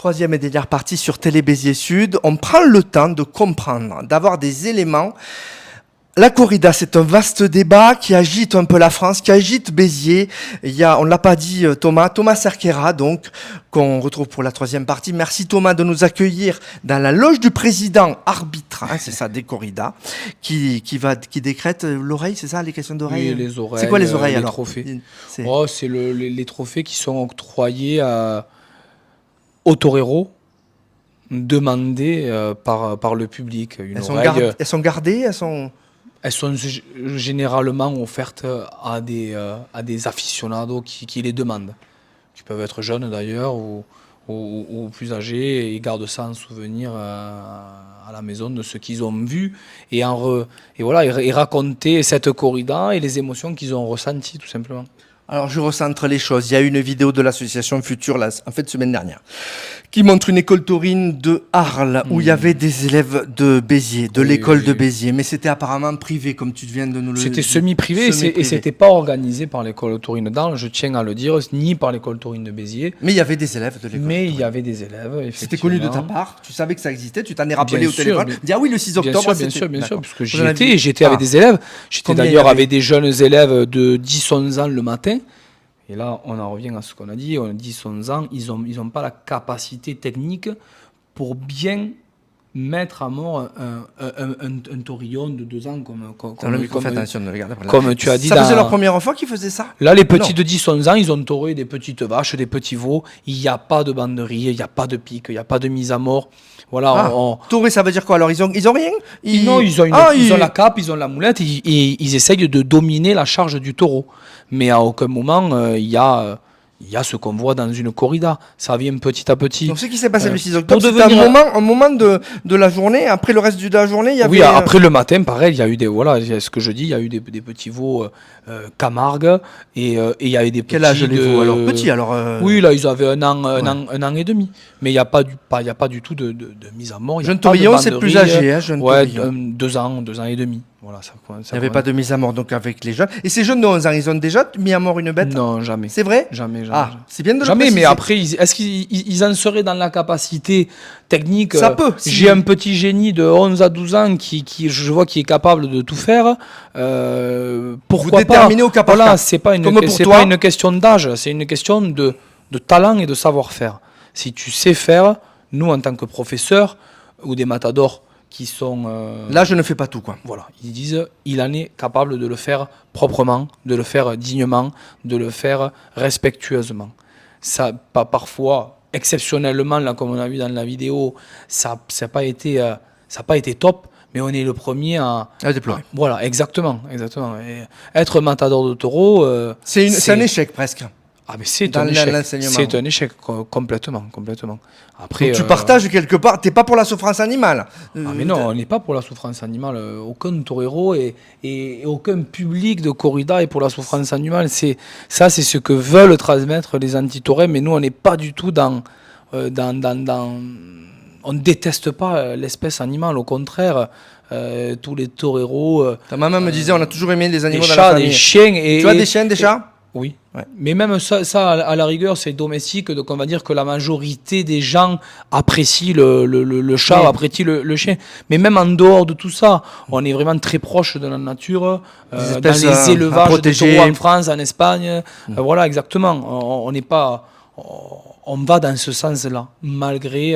troisième et dernière partie sur Télé Béziers Sud. On prend le temps de comprendre, d'avoir des éléments. La corrida, c'est un vaste débat qui agite un peu la France, qui agite Béziers. On ne l'a pas dit, Thomas Cerquera, donc, qu'on retrouve pour la troisième partie. Merci Thomas de nous accueillir dans la loge du président arbitre, c'est ça, des corridas, qui décrète l'oreille, c'est ça, les questions d'oreille? Oui, les oreilles. C'est quoi les oreilles les alors? Trophées. C'est les trophées qui sont octroyés aux toreros, demandés par le public. Elles sont gardées, Elles sont généralement offertes à des aficionados qui les demandent, qui peuvent être jeunes d'ailleurs ou plus âgés, et ils gardent ça en souvenir à la maison de ce qu'ils ont vu et raconter cette corrida et les émotions qu'ils ont ressenties tout simplement. Alors, je recentre les choses. Il y a eu une vidéo de l'association Futur, semaine dernière, qui montre une école taurine de Arles, où il y avait des élèves de Béziers, de l'école de Béziers. Mais c'était apparemment privé, comme tu viens de nous le dire. C'était semi-privé et c'était pas organisé par l'école taurine d'Arles, je tiens à le dire, ni par l'école taurine de Béziers. Mais il y avait des élèves de l'école. Mais il y avait des élèves, effectivement. C'était connu de ta part, tu savais que ça existait, tu t'en es rappelé au téléphone. Dire oui, le 6 octobre, bien sûr, parce que j'étais avec des élèves. J'étais d'ailleurs avec des jeunes élèves de 10-11 ans le matin. Et là, on en revient à ce qu'on a dit. On a dit 11 ans, ils ont pas la capacité technique pour bien mettre à mort un taurillon de 2 ans comme tu as dit. Ça faisait leur première fois qu'ils faisaient ça? Là, les petits de 10-11 ans, ils ont tauré des petites vaches, des petits veaux. Il n'y a pas de banderie, il n'y a pas de pique, il n'y a pas de mise à mort. Voilà, Taurer, ça veut dire quoi alors? Ils ont rien? Non, ils ont la cape, ils ont la moulette, ils essayent de dominer la charge du taureau. Mais à aucun moment, il y a ce qu'on voit dans une corrida. Ça vient petit à petit. Donc ce qui s'est passé le 6 octobre, c'était un moment de la journée. Après le reste de la journée, il y avait... Oui, après le matin, pareil, il y a eu ce que je dis, il y a eu des petits veaux Camargue et il y avait des petits... Quel âge les veaux alors? Petits alors Oui, là, ils avaient un an et demi. Mais il n'y a pas du tout de mise à mort. Jeune taurillon, c'est plus âgé, jeune taurillon. 2 ans et demi. Voilà, il n'y avait pas de mise à mort donc avec les jeunes. Et ces jeunes de 11 ans, ils ont déjà mis à mort une bête? Non, jamais. C'est vrai? Jamais. C'est bien de le jamais, préciser. mais après, est-ce qu'ils en seraient dans la capacité technique? Ça peut. J'ai un petit génie de 11 à 12 ans qui je vois qui est capable de tout faire. Pourquoi vous déterminez au cas par cas. C'est pas une question d'âge, c'est une question de talent et de savoir-faire. Si tu sais faire, nous en tant que professeurs ou des matadors qui sont... Là, je ne fais pas tout, quoi. Voilà, ils disent, il en est capable de le faire proprement, de le faire dignement, de le faire respectueusement. Ça, pas parfois, exceptionnellement, là, comme on a vu dans la vidéo, ça n'a pas été top, mais on est le premier à déplorer. Voilà, exactement. Et être matador de taureau... c'est un échec, presque. Ah mais c'est un échec complètement. Après, donc tu partages quelque part, t'es pas pour la souffrance animale. Mais non, on n'est pas pour la souffrance animale. Aucun torero et aucun public de corrida est pour la souffrance animale. C'est ce que veulent transmettre les anti-taurins, mais nous on n'est pas du tout on ne déteste pas l'espèce animale, au contraire. Tous les toreros. Ta maman me disait on a toujours aimé les animaux des dans chats, la famille. des chiens tu as des chiens, des chats? Oui, mais même ça à la rigueur, c'est domestique, donc on va dire que la majorité des gens apprécient le chat, apprécient le chien. Mais même en dehors de tout ça, on est vraiment très proche de la nature, dans les élevages de taureaux en France, en Espagne. Voilà, exactement. On n'est pas... On va dans ce sens-là, malgré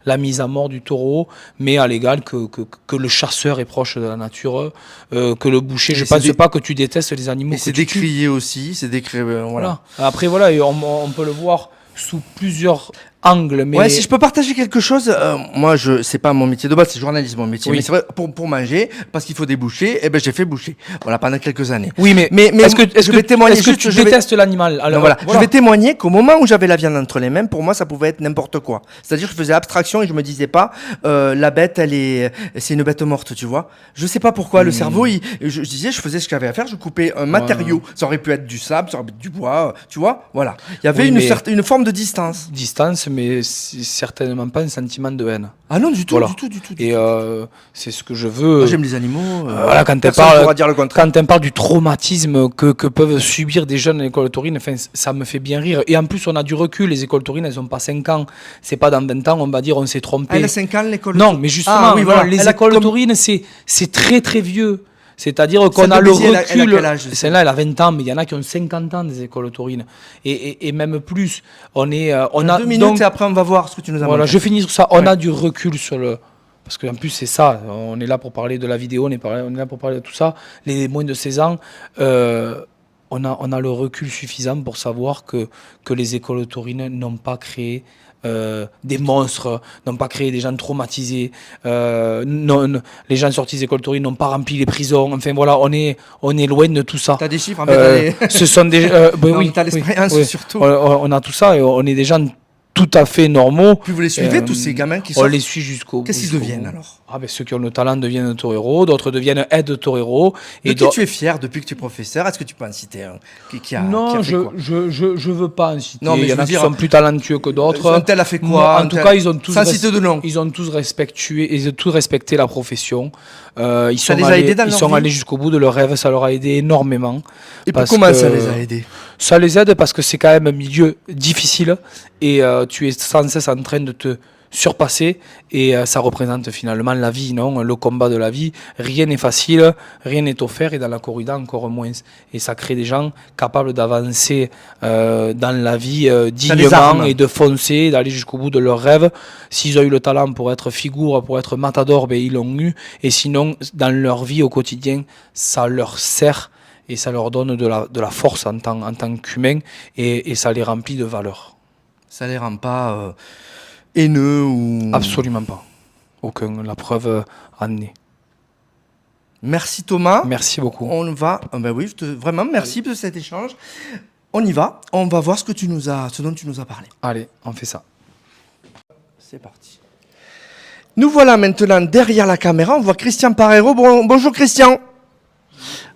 la mise à mort du taureau, mais à l'égal que le chasseur est proche de la nature, que le boucher. Je ne pense pas que tu détestes les animaux. Et c'est décrié aussi, c'est décrié. Voilà. Après, voilà, on peut le voir sous plusieurs angles. Mais... Ouais, si je peux partager quelque chose, moi, c'est pas mon métier de base, c'est journalisme mon métier. Oui. Mais c'est vrai, pour manger, parce qu'il faut des bouchers, j'ai fait boucher. Voilà, pendant quelques années. Oui, mais est-ce que tu détestes l'animal? Alors, voilà. Je vais témoigner qu'au moment où j'avais la viande entre les mains, pour moi, ça pouvait être n'importe quoi. C'est-à-dire, je faisais abstraction et je me disais pas, la bête, c'est une bête morte, tu vois. Je sais pas pourquoi, le cerveau, je disais, je faisais ce que j'avais à faire, je coupais un matériau. Ça aurait pu être du sable, ça aurait pu être du bois, tu vois. Voilà. Il y avait une forme de distance. mais c'est certainement pas un sentiment de haine. Ah non, du tout, Voilà. du tout, du tout. Et c'est ce que je veux. Moi, j'aime les animaux. Voilà, quand personne ne pourra dire le contraire. quand on parle du traumatisme que peuvent subir des jeunes à l'école taurine, enfin, ça me fait bien rire. Et en plus, on a du recul. Les écoles taurines, elles n'ont pas 5 ans. C'est pas dans 20 ans, on va dire, on s'est trompé. Elle a 5 ans, l'école. Non, mais justement, Ah, oui, non, voilà. les Elle a écoles comme- taurines, c'est très très vieux. C'est-à-dire qu'on Celle a de le Béziers, recul. elle a quel âge, Celle-là, elle a 20 ans, mais il y en a qui ont 50 ans des écoles taurines. Et même plus. On a 2 minutes donc, et après, on va voir ce que tu nous as voilà, montré. je finis sur ça. On Ouais. a du recul sur le. Parce qu'en plus, c'est ça. On est là pour parler de la vidéo, on est là pour parler de tout ça. Les moins de 16 ans, on a le recul suffisant pour savoir que les écoles taurines n'ont pas créé des monstres, n'ont pas créé des gens traumatisés. Les gens sortis des écoles taurines n'ont pas rempli les prisons. Enfin voilà, on est loin de tout ça. T'as des chiffres, en fait, Ce sont des. Non, oui, mais t'as l'expérience, oui. surtout. On a tout ça et on est des gens tout à fait normaux. Puis vous les suivez, tous ces gamins qui On sortent. les suit jusqu'au bout. Qu'est-ce qu'ils jusqu'au deviennent, bout. alors? Ah ben, ceux qui ont le talent deviennent toreros, d'autres deviennent aides-toreros. De qui tu es fier depuis que tu es professeur? Est-ce que tu peux en citer un qui a Non, fait quoi? je veux pas en citer. Non, mais il y je en veux a qui dire, sont plus talentueux que d'autres. un tel a fait quoi? Moi, Un en tout tel- cas, ils ont tous Sans citer de nom. ils ont tous respecté la profession. Ils Ça les a aidés dans leur vie? allés jusqu'au bout de leur rêve. Ça leur a aidé énormément. Et puis parce comment que- ça les a aidés? Ça les aide parce que c'est quand même un milieu difficile et tu es sans cesse en train de te surpasser et ça représente finalement la vie, non? Le combat de la vie. Rien n'est facile, rien n'est offert et dans la corrida encore moins. Et ça crée des gens capables d'avancer dans la vie dignement arme. et de foncer, d'aller jusqu'au bout de leurs rêves. S'ils ont eu le talent pour être figure, pour être matador, ben ils l'ont eu. Et sinon, dans leur vie au quotidien, ça leur sert et ça leur donne de la force en tant qu'humain et ça les remplit de valeur. Ça les rend pas haineux ou... Absolument pas. Aucun. La preuve en est. Merci Thomas. Merci beaucoup. On va... ben oui, vraiment, merci de cet échange. On y va. On va voir ce dont tu nous as parlé. Allez, on fait ça. C'est parti. Nous voilà maintenant derrière la caméra. On voit Christian Parero. Bonjour Christian.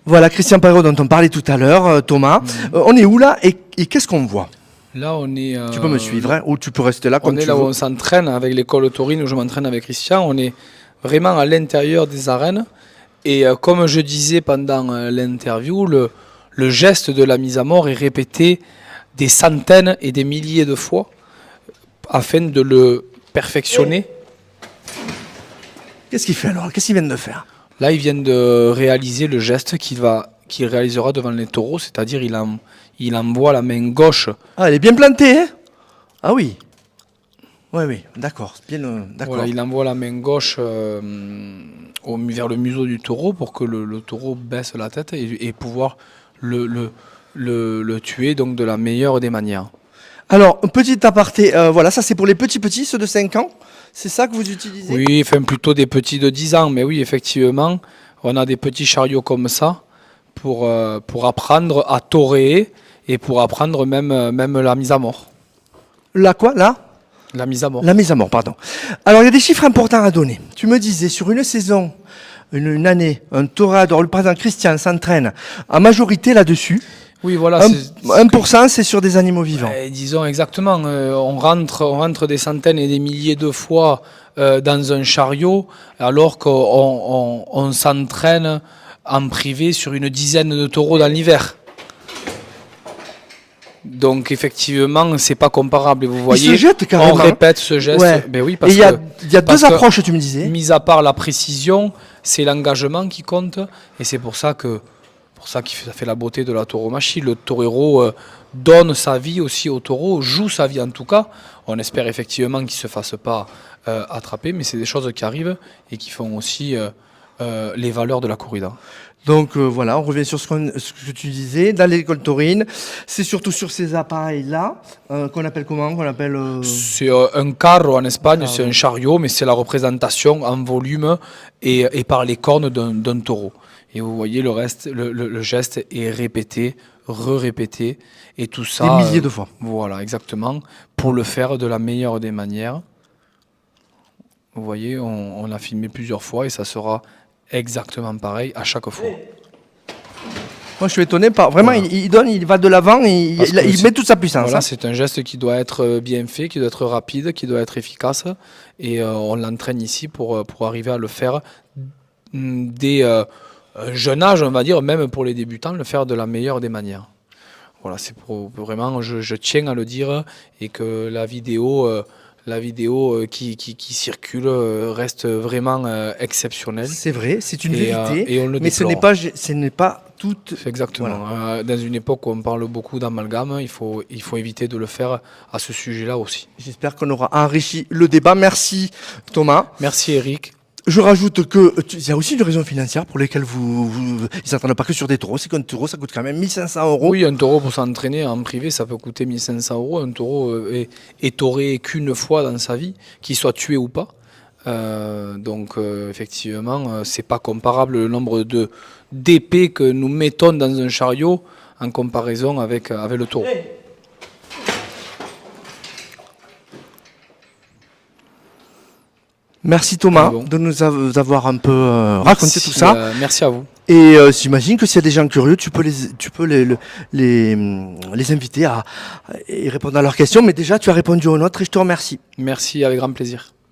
Voilà Christian Parero dont on parlait tout à l'heure, Thomas. On est où là et qu'est-ce qu'on voit? Là, on est. Tu peux me suivre hein, ou tu peux rester là On comme est tu là où veux. on s'entraîne avec l'école taurine où je m'entraîne avec Christian. On est vraiment à l'intérieur des arènes. Et comme je disais pendant l'interview, le geste de la mise à mort est répété des centaines et des milliers de fois afin de le perfectionner. Qu'est-ce qu'il fait alors? Qu'est-ce qu'il vient de faire? Là, il vient de réaliser le geste qu'il réalisera devant les taureaux, c'est-à-dire il envoie la main gauche. Ah, elle est bien plantée, hein? Ah oui. Oui, oui, d'accord. Bien, d'accord. Voilà, il envoie la main gauche vers le museau du taureau pour que le taureau baisse la tête et pouvoir le tuer donc de la meilleure des manières. Alors, un petit aparté, voilà, ça c'est pour les petits, ceux de 5 ans. C'est ça que vous utilisez? Oui, enfin plutôt des petits de 10 ans, mais oui, effectivement, on a des petits chariots comme ça pour apprendre à toréer et pour apprendre même la mise à mort. La quoi, là? La mise à mort. La mise à mort, pardon. Alors, il y a des chiffres importants à donner. Tu me disais, sur une saison, une année, un toréador, le président Christian s'entraîne en majorité là-dessus. Oui, voilà. 1%, c'est sur des animaux vivants. Disons exactement, on rentre des centaines et des milliers de fois dans un chariot alors qu'on s'entraîne en privé sur une dizaine de taureaux dans l'hiver. Donc effectivement, c'est pas comparable. Et vous voyez, se jettent carrément. on répète ce geste. Ouais. Ben oui, Et parce il y a deux parce que, approches, tu me disais. mis à part la précision, c'est l'engagement qui compte, et c'est pour ça que ça fait la beauté de la tauromachie. Le torero donne sa vie aussi au taureau, joue sa vie en tout cas. On espère effectivement qu'il ne se fasse pas attraper, mais c'est des choses qui arrivent et qui font aussi les valeurs de la corrida. Donc voilà, on revient sur ce que tu disais. Dans l'école taurine, c'est surtout sur ces appareils-là, qu'on appelle comment? C'est un carro en Espagne, c'est un chariot, mais c'est la représentation en volume et par les cornes d'un taureau. Et vous voyez, le reste, le geste est répété, re-répété, et tout ça... Des milliers de fois. Voilà, exactement, pour le faire de la meilleure des manières. Vous voyez, on a filmé plusieurs fois et ça sera exactement pareil à chaque fois. Moi, je suis étonné par. Vraiment, Voilà. il donne, il va de l'avant et Parce que il met toute sa puissance. Voilà, Hein. c'est un geste qui doit être bien fait, qui doit être rapide, qui doit être efficace. Et on l'entraîne ici pour arriver à le faire dès un jeune âge, on va dire, même pour les débutants, le faire de la meilleure des manières. Voilà, c'est pour vraiment, je tiens à le dire, et que la vidéo qui circule reste vraiment exceptionnelle. C'est vrai, c'est une Et, vérité. et on le Mais déplore. ce n'est pas toute. C'est exactement. Dans une époque où on parle beaucoup d'amalgame, il faut éviter de le faire à ce sujet-là aussi. J'espère qu'on aura enrichi le débat. Merci Thomas. Merci Eric. Je rajoute que il y a aussi une raison financière pour lesquelles ils s'attendent pas que sur des taureaux. C'est qu'un taureau, ça coûte quand même 1500 €. Oui, un taureau pour s'entraîner en privé, ça peut coûter 1500 €. Un taureau est tauré qu'une fois dans sa vie, qu'il soit tué ou pas. Donc effectivement, c'est pas comparable le nombre d'épées que nous mettons dans un chariot en comparaison avec le taureau. Merci Thomas Ah bon. de nous avoir un peu raconté Merci, tout ça. merci à vous. Et j'imagine que s'il y a des gens curieux, tu peux les inviter à répondre à leurs questions. Mais déjà, tu as répondu aux nôtres et je te remercie. Merci, avec grand plaisir.